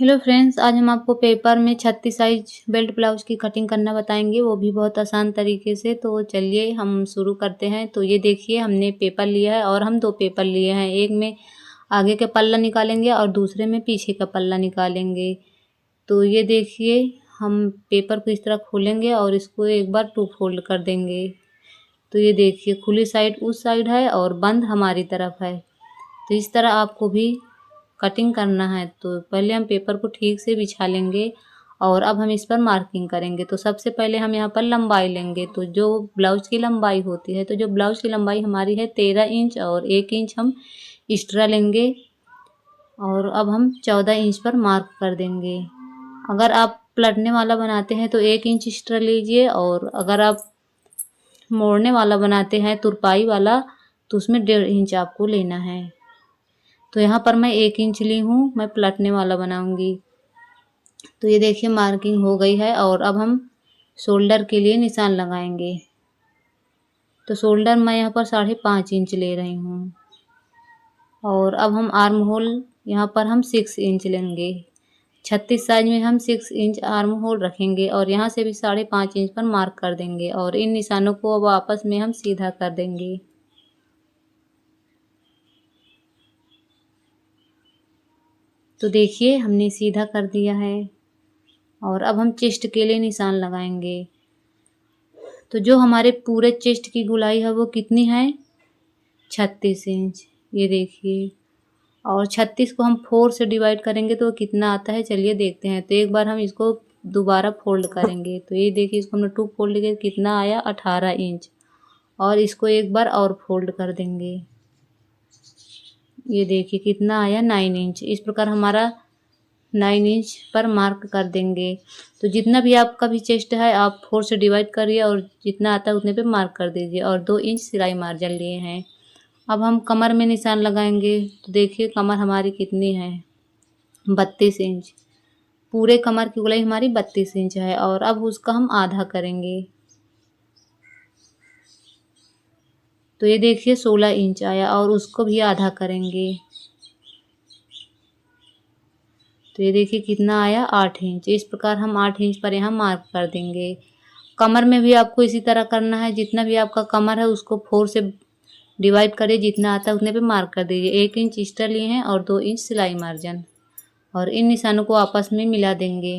Hello friends, आज हम आपको पेपर में 36 साइज बेल्ट ब्लाउज की कटिंग करना बताएंगे, वो भी बहुत आसान तरीके से। तो चलिए हम शुरू करते हैं। तो ये देखिए, हमने पेपर लिया है और हम दो पेपर लिए हैं। एक में आगे का पल्ला निकालेंगे और दूसरे में पीछे का पल्ला निकालेंगे। तो ये देखिए, हम पेपर को इस तरह खोलेंगे और इसको एक बार टू फोल्ड कर देंगे। तो ये देखिए, खुली साइड उस साइड है और बंद हमारी तरफ है। तो इस तरह आपको भी कटिंग करना है। तो पहले हम पेपर को ठीक से बिछा लेंगे और अब हम इस पर मार्किंग करेंगे। तो सबसे पहले हम यहाँ पर लंबाई लेंगे। तो जो ब्लाउज की लंबाई होती है, तो जो ब्लाउज की लंबाई हमारी है 13 इंच और 1 इंच हम एक्स्ट्रा लेंगे और अब हम 14 इंच पर मार्क कर देंगे। अगर आप पलटने वाला बनाते हैं तो 1 इंच एक्स्ट्रा लीजिए, और अगर आप मोड़ने वाला बनाते हैं तुरपाई वाला तो उसमें 1.5 इंच आपको लेना है। तो यहाँ पर मैं 1 इंच ली हूँ, मैं पलटने वाला बनाऊंगी। तो ये देखिए, मार्किंग हो गई है और अब हम शोल्डर के लिए निशान लगाएंगे। तो शोल्डर मैं यहाँ पर 5.5 इंच ले रही हूँ और अब हम आर्म होल यहाँ पर हम 6 इंच लेंगे। 36 साइज में हम 6 इंच आर्म होल रखेंगे और यहाँ से भी 5.5 इंच पर मार्क कर देंगे और इन निशानों को अब आपस में हम सीधा कर देंगे। तो देखिए, हमने सीधा कर दिया है और अब हम चेस्ट के लिए निशान लगाएंगे। तो जो हमारे पूरे चेस्ट की गोलाई है वो कितनी है? 36 इंच। ये देखिए, और 36 को हम 4 से डिवाइड करेंगे तो कितना आता है, चलिए देखते हैं। तो एक बार हम इसको दोबारा फोल्ड करेंगे। तो ये देखिए, इसको हमने 2 फोल्ड किया, कितना आया 18 इंच। और इसको एक बार और फोल्ड कर देंगे। ये देखिए कितना आया 9 इंच। इस प्रकार हमारा 9 इंच पर मार्क कर देंगे। तो जितना भी आपका भी चेस्ट है आप 4 से डिवाइड करिए और जितना आता है उतने पे मार्क कर दीजिए, और 2 इंच सिलाई मार्जिन लिए हैं। अब हम कमर में निशान लगाएंगे। तो देखिए, कमर हमारी कितनी है? 32 इंच। पूरे कमर की गोलाई हमारी 32 इंच है और अब उसका हम आधा करेंगे। तो ये देखिए 16 इंच आया और उसको भी आधा करेंगे। तो ये देखिए कितना आया 8 इंच। इस प्रकार हम 8 इंच पर यहाँ मार्क कर देंगे। कमर में भी आपको इसी तरह करना है। जितना भी आपका कमर है उसको 4 से डिवाइड करिए, जितना आता है उतने पे मार्क कर दीजिए। 1 इंच एक्स्ट्रा लिए हैं और 2 इंच सिलाई मार्जिन, और इन निशानों को आपस में मिला देंगे।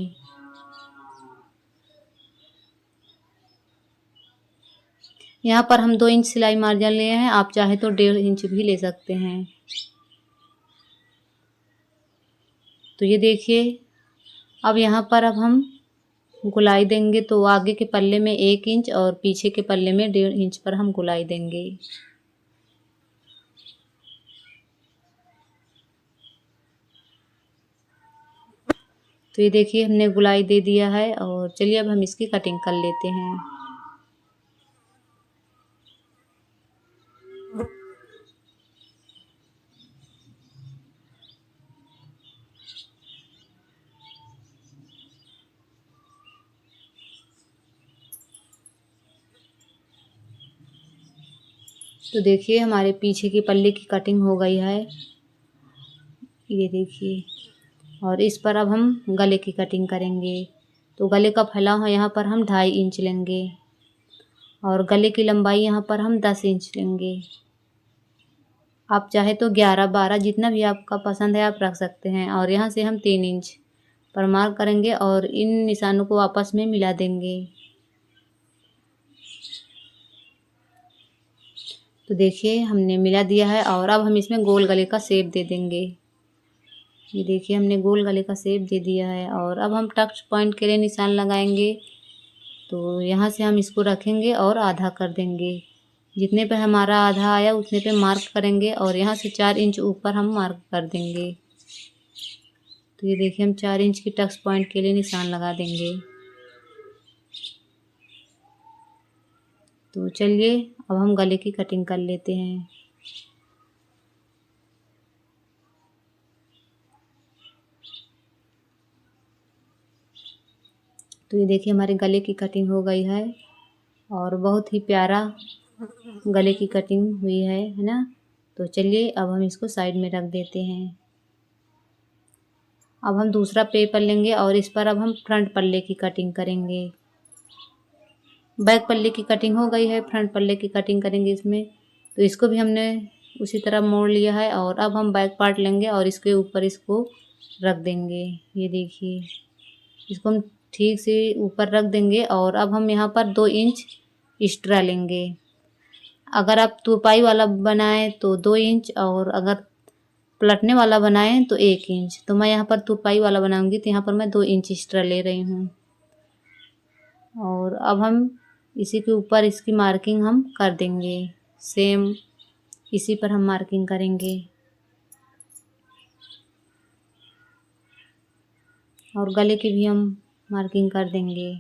यहाँ पर हम 2 इंच सिलाई मार्जिन लिए हैं, आप चाहे तो 1.5 इंच भी ले सकते हैं। तो ये देखिए, अब यहाँ पर अब हम गोलाई देंगे। तो आगे के पल्ले में 1 इंच और पीछे के पल्ले में 1.5 इंच पर हम गोलाई देंगे। तो ये देखिए, हमने गोलाई दे दिया है और चलिए अब हम इसकी कटिंग कर लेते हैं। तो देखिए, हमारे पीछे के पल्ले की कटिंग हो गई है। ये देखिए, और इस पर अब हम गले की कटिंग करेंगे। तो गले का फैलाव है यहाँ पर हम 2.5 इंच लेंगे और गले की लंबाई यहाँ पर हम 10 इंच लेंगे। आप चाहे तो 11-12 जितना भी आपका पसंद है आप रख सकते हैं। और यहाँ से हम 3 इंच पर मार्क करेंगे और इन निशानों को आपस में मिला देंगे। तो देखिए, हमने मिला दिया है और अब हम इसमें गोल गले का शेप दे देंगे। ये देखिए, हमने गोल गले का शेप दे दिया है और अब हम टच पॉइंट के लिए निशान लगाएंगे। तो यहाँ से हम इसको रखेंगे और आधा कर देंगे। जितने पे हमारा आधा आया उतने पे मार्क करेंगे और यहाँ से 4 इंच ऊपर हम मार्क कर देंगे। तो ये देखिए, हम 4 इंच की टच पॉइंट के लिए निशान लगा देंगे। तो चलिए अब हम गले की कटिंग कर लेते हैं। तो ये देखिए, हमारे गले की कटिंग हो गई है और बहुत ही प्यारा गले की कटिंग हुई है ना। तो चलिए अब हम इसको साइड में रख देते हैं। अब हम दूसरा पेपर लेंगे और इस पर अब हम फ्रंट पल्ले की कटिंग करेंगे। बैक पल्ले की कटिंग हो गई है, फ्रंट पल्ले की कटिंग करेंगे इसमें। तो इसको भी हमने उसी तरह मोड़ लिया है और अब हम बैक पार्ट लेंगे और इसके ऊपर इसको रख देंगे। ये देखिए, इसको हम ठीक से ऊपर रख देंगे और अब हम यहाँ पर 2 इंच एक्स्ट्रा लेंगे। अगर आप तुरपाई वाला बनाएं तो 2 इंच और अगर पलटने वाला बनाएं तो 1 इंच। तो मैं यहाँ पर तुरपाई वाला बनाऊंगी तो यहाँ पर मैं 2 इंच एक्स्ट्रा ले रही हूँ। और अब हम इसी के ऊपर इसकी मार्किंग हम कर देंगे। सेम इसी पर हम मार्किंग करेंगे और गले की भी हम मार्किंग कर देंगे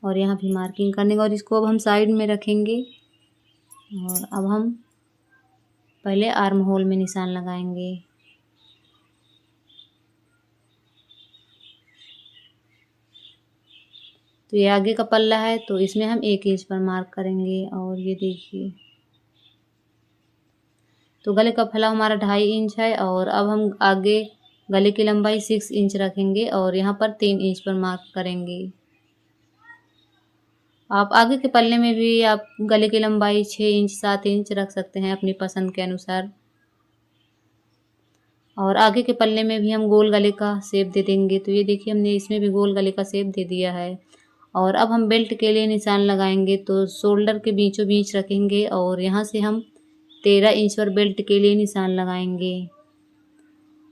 और यहाँ भी मार्किंग करने और इसको अब हम साइड में रखेंगे। और अब हम पहले आर्म होल में निशान लगाएंगे। तो ये आगे का पल्ला है तो इसमें हम 1 इंच पर मार्क करेंगे। और ये देखिए, तो गले का फैलाव हमारा 2.5 इंच है और अब हम आगे गले की लंबाई 6 इंच रखेंगे और यहाँ पर 3 इंच पर मार्क करेंगे। आप आगे के पल्ले में भी आप गले की लंबाई 6 इंच 7 इंच रख सकते हैं अपनी पसंद के अनुसार। और आगे के पल्ले में भी हम गोल गले का शेप दे देंगे। तो ये देखिए, हमने इसमें भी गोल गले का शेप दे दिया है। और अब हम बेल्ट के लिए निशान लगाएंगे। तो शोल्डर के बीचों बीच रखेंगे और यहाँ से हम 13 इंच पर बेल्ट के लिए निशान लगाएंगे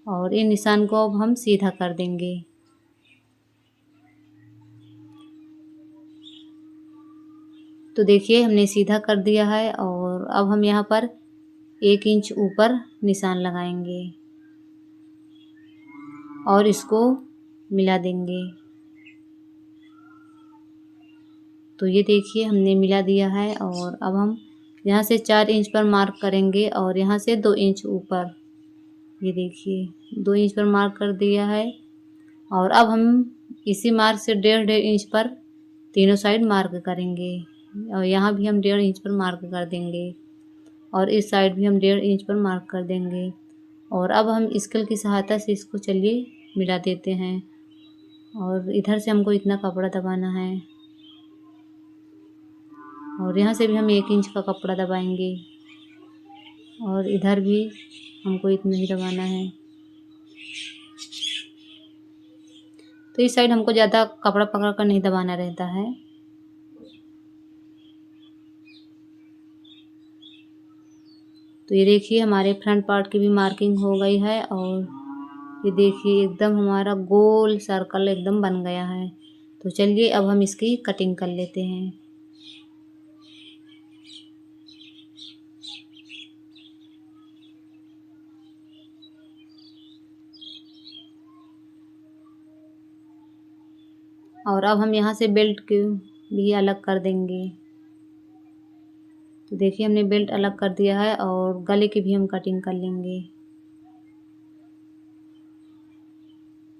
और इन निशान को अब हम सीधा कर देंगे। तो देखिए, हमने सीधा कर दिया है और अब हम यहाँ पर 1 इंच ऊपर निशान लगाएंगे और इसको मिला देंगे। तो ये देखिए, हमने मिला दिया है और अब हम यहाँ से 4 इंच पर मार्क करेंगे और यहाँ से 2 इंच ऊपर, ये देखिए 2 इंच पर मार्क कर दिया है। और अब हम इसी मार्क से 1.5 इंच पर तीनों साइड मार्क करेंगे और यहाँ भी हम 1.5 इंच पर मार्क कर देंगे और इस साइड भी हम 1.5 इंच पर मार्क कर देंगे। और अब हम स्केल की सहायता से इसको चलिए मिला देते हैं और इधर से हमको इतना कपड़ा दबाना है और यहाँ से भी हम 1 इंच का कपड़ा दबाएंगे और इधर भी हमको इतना ही दबाना है। तो इस साइड हमको ज़्यादा कपड़ा पकड़ कर नहीं दबाना रहता है। तो ये देखिए, हमारे फ्रंट पार्ट की भी मार्किंग हो गई है और ये देखिए एकदम हमारा गोल सर्कल एकदम बन गया है। तो चलिए अब हम इसकी कटिंग कर लेते हैं। और अब हम यहाँ से बेल्ट को भी अलग कर देंगे। तो देखिए, हमने बेल्ट अलग कर दिया है और गले की भी हम कटिंग कर लेंगे।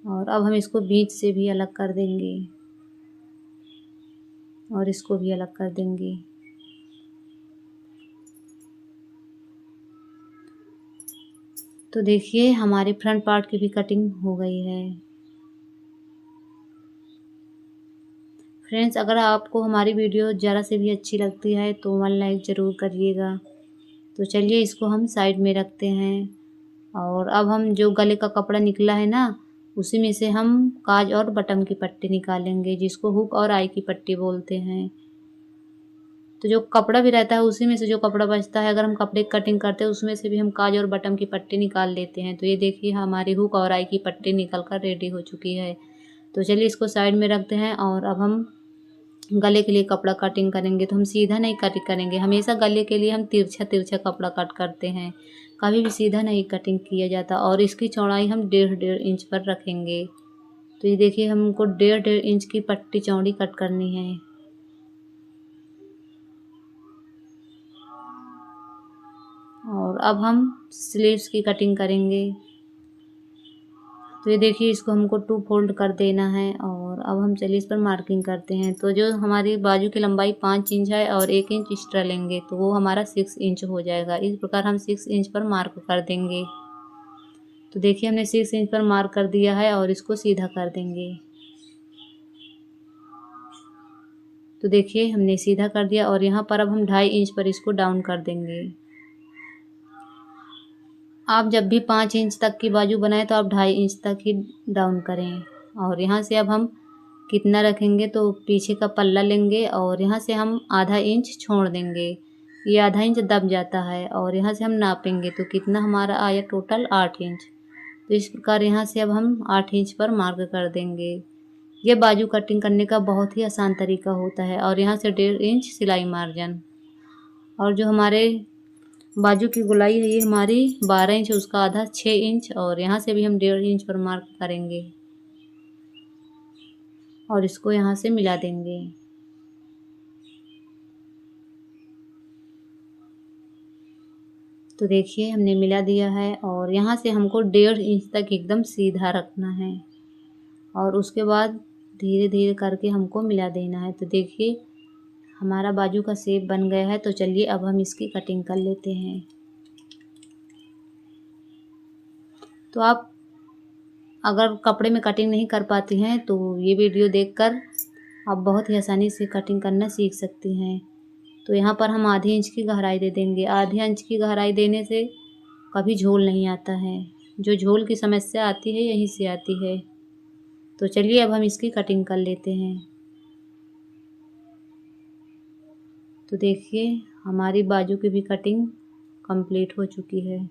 और अब हम इसको बीच से भी अलग कर देंगे और इसको भी अलग कर देंगे। तो देखिए, हमारे फ्रंट पार्ट की भी कटिंग हो गई है। फ्रेंड्स, अगर आपको हमारी वीडियो ज़रा से भी अच्छी लगती है तो 1 लाइक ज़रूर करिएगा। तो चलिए इसको हम साइड में रखते हैं और अब हम जो गले का कपड़ा निकला है ना, उसी में से हम काज और बटन की पट्टी निकालेंगे, जिसको हुक और आई की पट्टी बोलते हैं। तो जो कपड़ा भी रहता है उसी में से जो कपड़ा बचता है, अगर हम कपड़े की कटिंग करते हैं उसमें से भी हम काज और बटन की पट्टी निकाल लेते हैं। तो ये देखिए, हमारी हुक और आई की पट्टी निकल कर रेडी हो चुकी है। तो चलिए इसको साइड में रखते हैं और अब हम गले के लिए कपड़ा कटिंग करेंगे। तो हम सीधा नहीं कटिंग करेंगे, हमेशा गले के लिए हम तिरछा तिरछा कपड़ा कट करते हैं, कभी भी सीधा नहीं कटिंग किया जाता। और इसकी चौड़ाई हम 1.5 इंच पर रखेंगे। तो ये देखिए, हमको 1.5 इंच की पट्टी चौड़ी कट करनी है। और अब हम स्लीव्स की कटिंग करेंगे। तो ये देखिए, इसको हमको 2 फोल्ड कर देना है और अब हम चलिए इस पर मार्किंग करते हैं। तो जो हमारी बाजू की लंबाई 5 इंच है और 1 इंच एक्स्ट्रा लेंगे तो वो हमारा 6 इंच हो जाएगा। इस प्रकार हम 6 इंच पर मार्क कर देंगे। तो देखिए हमने 6 इंच पर मार्क कर दिया है और इसको सीधा कर देंगे। तो देखिए हमने सीधा कर दिया और यहाँ पर अब हम 2.5 इंच पर इसको डाउन कर देंगे। आप जब भी 5 इंच तक की बाजू बनाएं तो आप 2.5 इंच तक ही डाउन करें। और यहाँ से अब हम कितना रखेंगे, तो पीछे का पल्ला लेंगे और यहाँ से हम आधा इंच छोड़ देंगे। ये आधा इंच दब जाता है और यहाँ से हम नापेंगे तो कितना हमारा आया टोटल 8 इंच। तो इस प्रकार यहाँ से अब हम 8 इंच पर मार्क कर देंगे। ये बाजू कटिंग करने का बहुत ही आसान तरीका होता है। और यहाँ से 1.5 इंच सिलाई मार्जिन, और जो हमारे बाजू की गोलाई है ये हमारी 12 इंच, उसका आधा 6 इंच, और यहाँ से भी हम 1.5 इंच पर मार्क करेंगे और इसको यहाँ से मिला देंगे। तो देखिए हमने मिला दिया है और यहाँ से हमको 1.5 इंच तक एकदम सीधा रखना है और उसके बाद धीरे धीरे करके हमको मिला देना है। तो देखिए हमारा बाजू का शेप बन गया है। तो चलिए अब हम इसकी कटिंग कर लेते हैं। तो आप अगर कपड़े में कटिंग नहीं कर पाती हैं तो ये वीडियो देखकर आप बहुत ही आसानी से कटिंग करना सीख सकती हैं। तो यहाँ पर हम आधी इंच की गहराई दे देंगे। आधी इंच की गहराई देने से कभी झोल नहीं आता है। जो झोल की समस्या आती है यहीं से आती है। तो चलिए अब हम इसकी कटिंग कर लेते हैं। तो देखिए हमारी बाजू की भी कटिंग कंप्लीट हो चुकी है।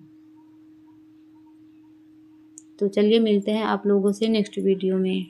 तो चलिए मिलते हैं आप लोगों से नेक्स्ट वीडियो में।